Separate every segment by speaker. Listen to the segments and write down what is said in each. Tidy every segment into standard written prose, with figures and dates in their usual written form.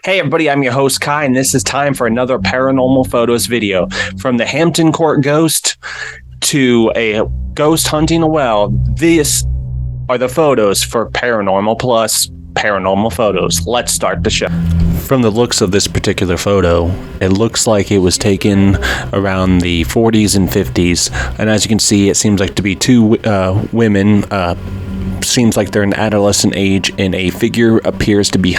Speaker 1: Hey everybody, I'm your host Kai, and this is time for another Paranormal Photos video. From the Hampton Court ghost to a ghost hunting a well, these are the photos for Paranormal Plus Paranormal Photos. Let's start the show. From the looks of this particular photo, it looks like it was taken around the 40s and 50s, and as you can see, it seems like to be two women. Seems like they're in adolescent age, and a figure appears to be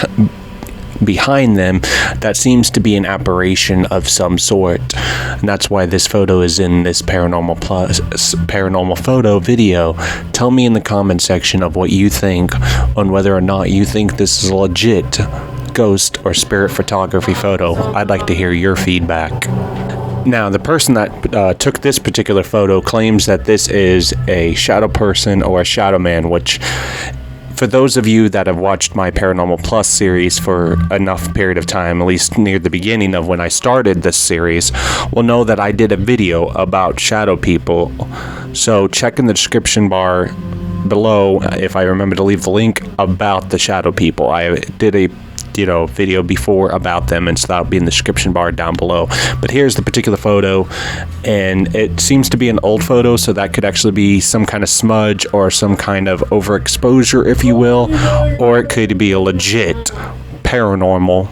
Speaker 1: behind them that seems to be an apparition of some sort, and that's why this photo is in this Paranormal Plus Paranormal Photo video. Tell me in the comment section of what you think on whether or not you think this is a legit ghost or spirit photography photo. I'd like to hear your feedback. Now, the person that took this particular photo claims that this is a shadow person or a shadow man, which, for those of you that have watched my Paranormal Plus series for enough period of time, at least near the beginning of when I started this series, will know that I did a video about shadow people. So check in the description bar below, if I remember to leave the link, about the shadow people. I did a video before about them, and so that'll be in the description bar down below. But here's the particular photo, and it seems to be an old photo, so that could actually be some kind of smudge or some kind of overexposure, if you will, or it could be a legit paranormal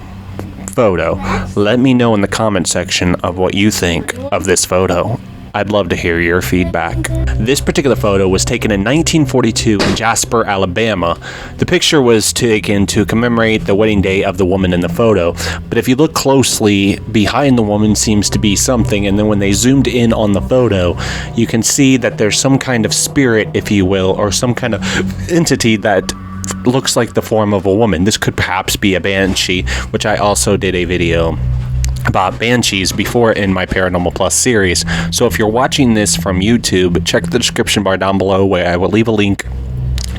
Speaker 1: photo. Let me know in the comment section of what you think of this photo. I'd love to hear your feedback. This particular photo was taken in 1942 in Jasper, Alabama. The picture was taken to commemorate the wedding day of the woman in the photo, but if you look closely, behind the woman seems to be something, and then when they zoomed in on the photo, you can see that there's some kind of spirit, if you will, or some kind of entity that looks like the form of a woman. This could perhaps be a Banshee, which I also did a video about Banshees before in my Paranormal Plus series. So if you're watching this from YouTube, check the description bar down below where I will leave a link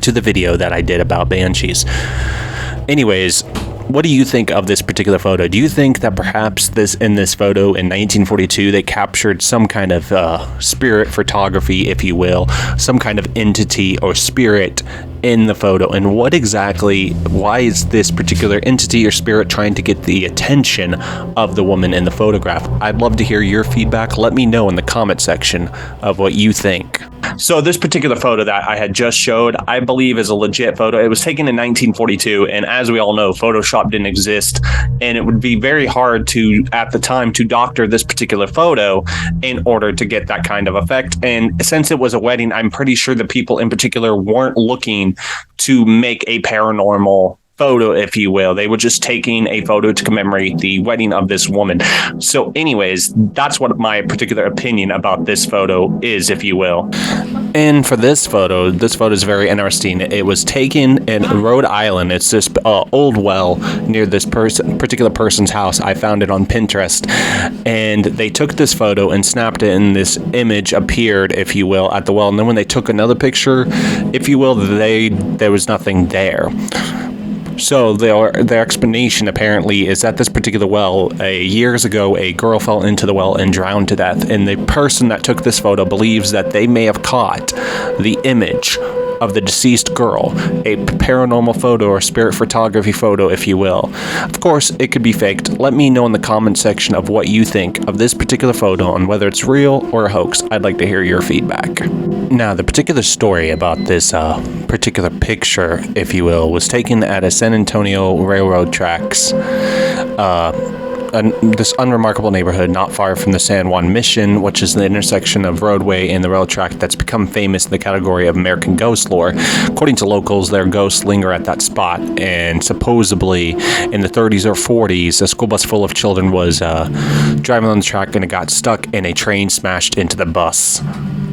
Speaker 1: to the video that I did about Banshees. Anyways, what do you think of this particular photo? Do you think that perhaps in this photo in 1942 they captured some kind of spirit photography, if you will, some kind of entity or spirit in the photo? And why is this particular entity or spirit trying to get the attention of the woman in the photograph? I'd love to hear your feedback. Let me know in the comment section of what you think. So this particular photo that I had just showed, I believe, is a legit photo. It was taken in 1942, and as we all know, Photoshop didn't exist, and it would be very hard at the time, to doctor this particular photo in order to get that kind of effect. And since it was a wedding, I'm pretty sure the people in particular weren't looking to make a paranormal photo, if you will. They were just taking a photo to commemorate the wedding of this woman. So anyways, that's what my particular opinion about this photo is, if you will. And for this photo is very interesting. It was taken in Rhode Island. It's this old well near this particular person's house. I found it on Pinterest, and they took this photo and snapped it, and this image appeared, if you will, at the well. And then when they took another picture, if you will, there was nothing there. So their explanation apparently is that this particular well, years ago, a girl fell into the well and drowned to death, and the person that took this photo believes that they may have caught the image of the deceased girl, a paranormal photo or spirit photography photo, if you will. Of course, it could be faked. Let me know in the comment section of what you think of this particular photo and whether it's real or a hoax. I'd like to hear your feedback. Now, the particular story about this particular picture, if you will, was taken at a San Antonio railroad tracks. This unremarkable neighborhood not far from the San Juan Mission, which is the intersection of roadway and the rail track that's become famous in the category of American ghost lore. According to locals, their ghosts linger at that spot, and supposedly in the 30s or 40s, a school bus full of children was driving on the track, and it got stuck, and a train smashed into the bus.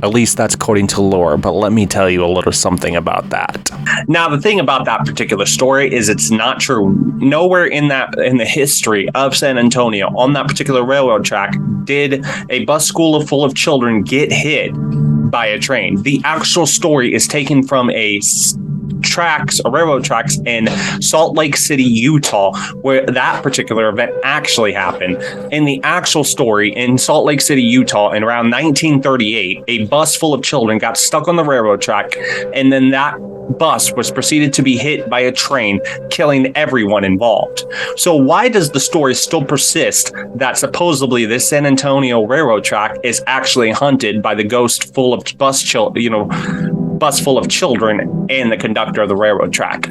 Speaker 1: At least that's according to lore, but let me tell you a little something about that. Now, the thing about that particular story is it's not true. Nowhere in the history of San Antonio on that particular railroad track did a bus school full of children get hit by a train. The actual story is taken from railroad tracks in Salt Lake City, Utah, where that particular event actually happened. In the actual story, in Salt Lake City, Utah, in around 1938, a bus full of children got stuck on the railroad track, and then that bus was proceeded to be hit by a train, killing everyone involved. So why does the story still persist that supposedly this San Antonio railroad track is actually haunted by the ghost full of bus full of children and the conductor of the railroad track?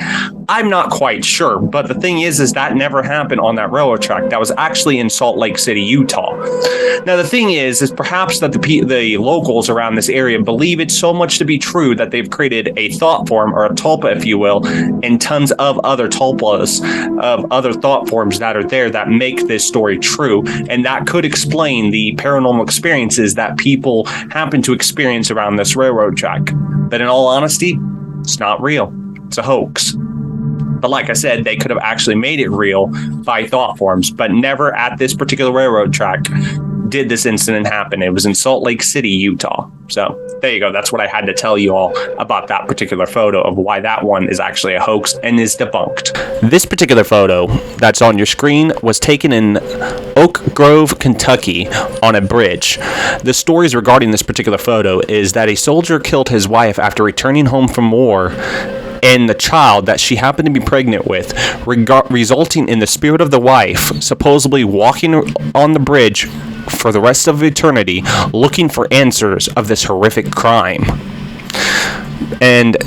Speaker 1: I'm not quite sure, but the thing is that never happened on that railroad track. That was actually in Salt Lake City, Utah. Now, the thing is perhaps that the locals around this area believe it so much to be true that they've created a thought form, or a tulpa, if you will, and tons of other tulpas of other thought forms that are there that make this story true, and that could explain the paranormal experiences that people happen to experience around this railroad track. But in all honesty, it's not real. It's a hoax. But like I said, they could have actually made it real by thought forms, but never at this particular railroad track did this incident happen. It was in Salt Lake City, Utah. So there you go. That's what I had to tell you all about that particular photo of why that one is actually a hoax and is debunked. This particular photo that's on your screen was taken in Oak Grove, Kentucky on a bridge. The stories regarding this particular photo is that a soldier killed his wife after returning home from war, and the child that she happened to be pregnant with, resulting in the spirit of the wife supposedly walking on the bridge for the rest of eternity looking for answers of this horrific crime. And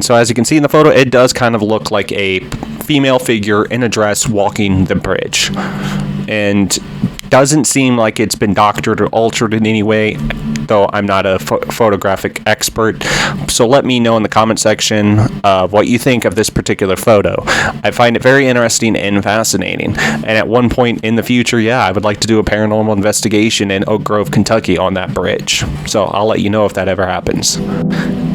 Speaker 1: so as you can see in the photo, it does kind of look like a female figure in a dress walking the bridge, and doesn't seem like it's been doctored or altered in any way, though I'm not a photographic expert. So let me know in the comment section of what you think of this particular photo. I find it very interesting and fascinating. And at one point in the future, I would like to do a paranormal investigation in Oak Grove, Kentucky on that bridge. So I'll let you know if that ever happens.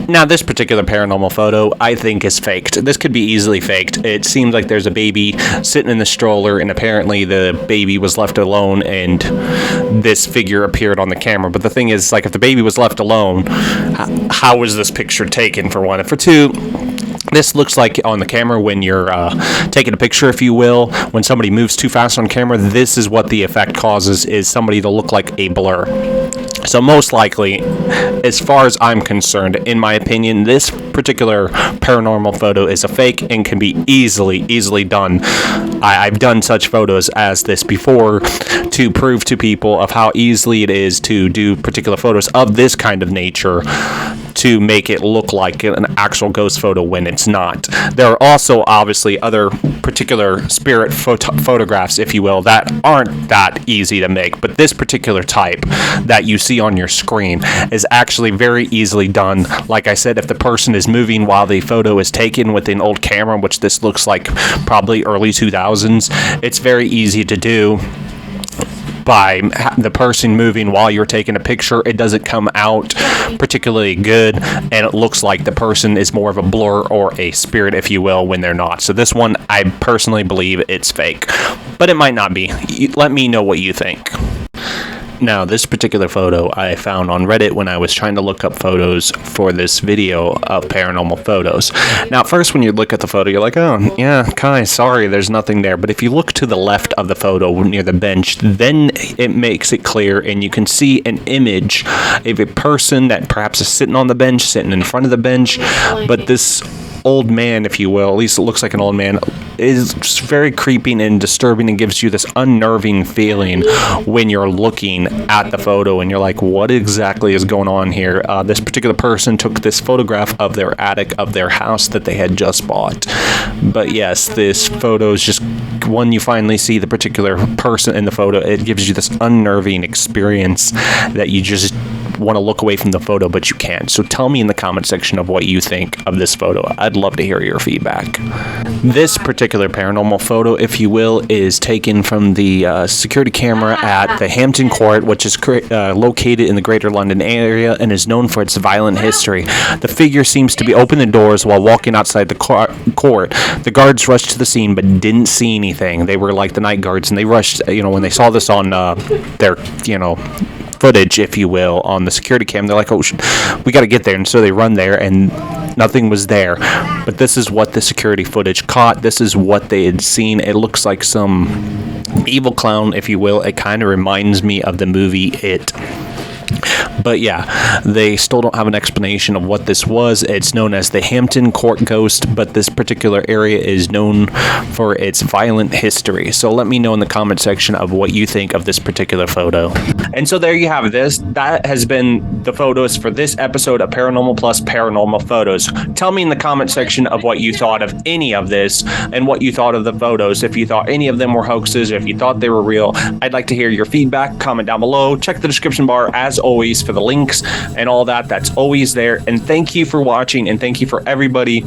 Speaker 1: Now, this particular paranormal photo, I think, is faked. This could be easily faked. It seems like there's a baby sitting in the stroller, and apparently the baby was left alone, and this figure appeared on the camera. But the thing is, like, if the baby was left alone, how was this picture taken, for one? And for two, this looks like on the camera when you're taking a picture, if you will, when somebody moves too fast on camera, this is what the effect causes, is somebody to look like a blur. So most likely, as far as I'm concerned, in my opinion, this particular paranormal photo is a fake and can be easily done. I've done such photos as this before to prove to people of how easily it is to do particular photos of this kind of nature to make it look like an actual ghost photo when it's not. There are also obviously other particular spirit photographs, if you will, that aren't that easy to make, but this particular type that you see on your screen is actually very easily done. Like I said, if the person is moving while the photo is taken with an old camera, which this looks like probably early 2000s, it's very easy to do by the person moving while you're taking a picture. It doesn't come out particularly good, and it looks like the person is more of a blur or a spirit, if you will, when they're not. So this one, I personally believe it's fake, but it might not be. Let me know what you think. Now, this particular photo I found on Reddit when I was trying to look up photos for this video of paranormal photos. Now, at first, when you look at the photo, you're like, oh, yeah, Kai, sorry, there's nothing there. But if you look to the left of the photo near the bench, then it makes it clear, and you can see an image of a person that perhaps is sitting on the bench, sitting in front of the bench, but this old man, if you will, at least it looks like an old man, is very creeping and disturbing and gives you this unnerving feeling when you're looking at the photo and you're like, what exactly is going on here? This particular person took this photograph of their attic of their house that they had just bought. But yes, this photo is just, when you finally see the particular person in the photo, it gives you this unnerving experience that you just want to look away from the photo, but you can't. So tell me in the comment section of what you think of this photo. I'd love to hear your feedback. This particular paranormal photo, if you will, is taken from the security camera at the Hampton Court, which is located in the Greater London area and is known for its violent history. The figure seems to be opening the doors while walking outside the court. The guards rushed to the scene but didn't see anything. They were like the night guards, and they rushed, when they saw this on their, footage, if you will, on the security cam, they're like, oh, we got to get there. And so they run there, and nothing was there. But this is what the security footage caught. This is what they had seen. It looks like some evil clown, if you will. It kind of reminds me of the movie It. But yeah, they still don't have an explanation of what this was. It's known as the Hampton Court Ghost, but this particular area is known for its violent history. So let me know in the comment section of what you think of this particular photo. And so there you have it. That has been the photos for this episode of Paranormal Plus Paranormal Photos. Tell me in the comment section of what you thought of any of this and what you thought of the photos. If you thought any of them were hoaxes, if you thought they were real, I'd like to hear your feedback. Comment down below. Check the description bar as always for the links and all that. That's always there. And thank you for watching, and thank you for everybody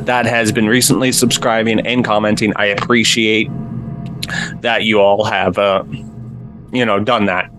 Speaker 1: that has been recently subscribing and commenting. I appreciate that you all have done that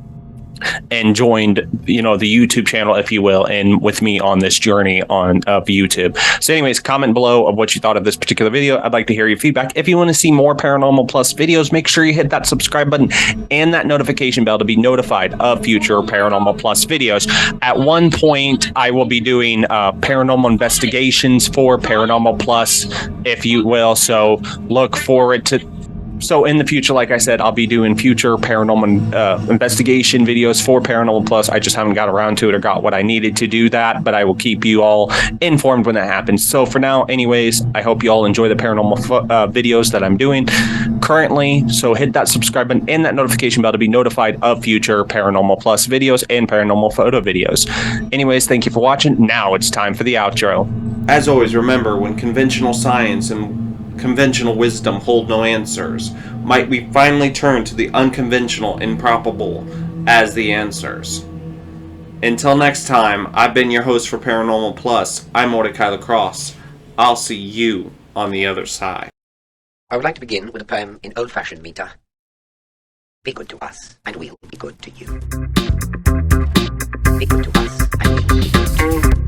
Speaker 1: and joined the YouTube channel, if you will, and with me on this journey of YouTube. So anyways, comment below of what you thought of this particular video. I'd like to hear your feedback. If you want to see more Paranormal Plus videos, make sure you hit that subscribe button and that notification bell to be notified of future Paranormal Plus videos. At one point, I will be doing paranormal investigations for Paranormal Plus, if you will. So look forward to. So in the future, like I said, I'll be doing future paranormal investigation videos for Paranormal Plus. I just haven't got around to it or got what I needed to do that, but I will keep you all informed when that happens. So for now, anyways, I hope you all enjoy the paranormal videos that I'm doing currently. So hit that subscribe button and that notification bell to be notified of future Paranormal Plus videos and paranormal photo videos. Anyways, thank you for watching. Now it's time for the outro. As always, remember, when conventional science and conventional wisdom hold no answers, might we finally turn to the unconventional, improbable as the answers. Until next time, I've been your host for Paranormal Plus. I'm Mordecai Lacrosse. I'll see you on the other side.
Speaker 2: I would like to begin with a poem in old-fashioned meter. Be good to us, and we'll be good to you. Be good to us, and we'll be good to you.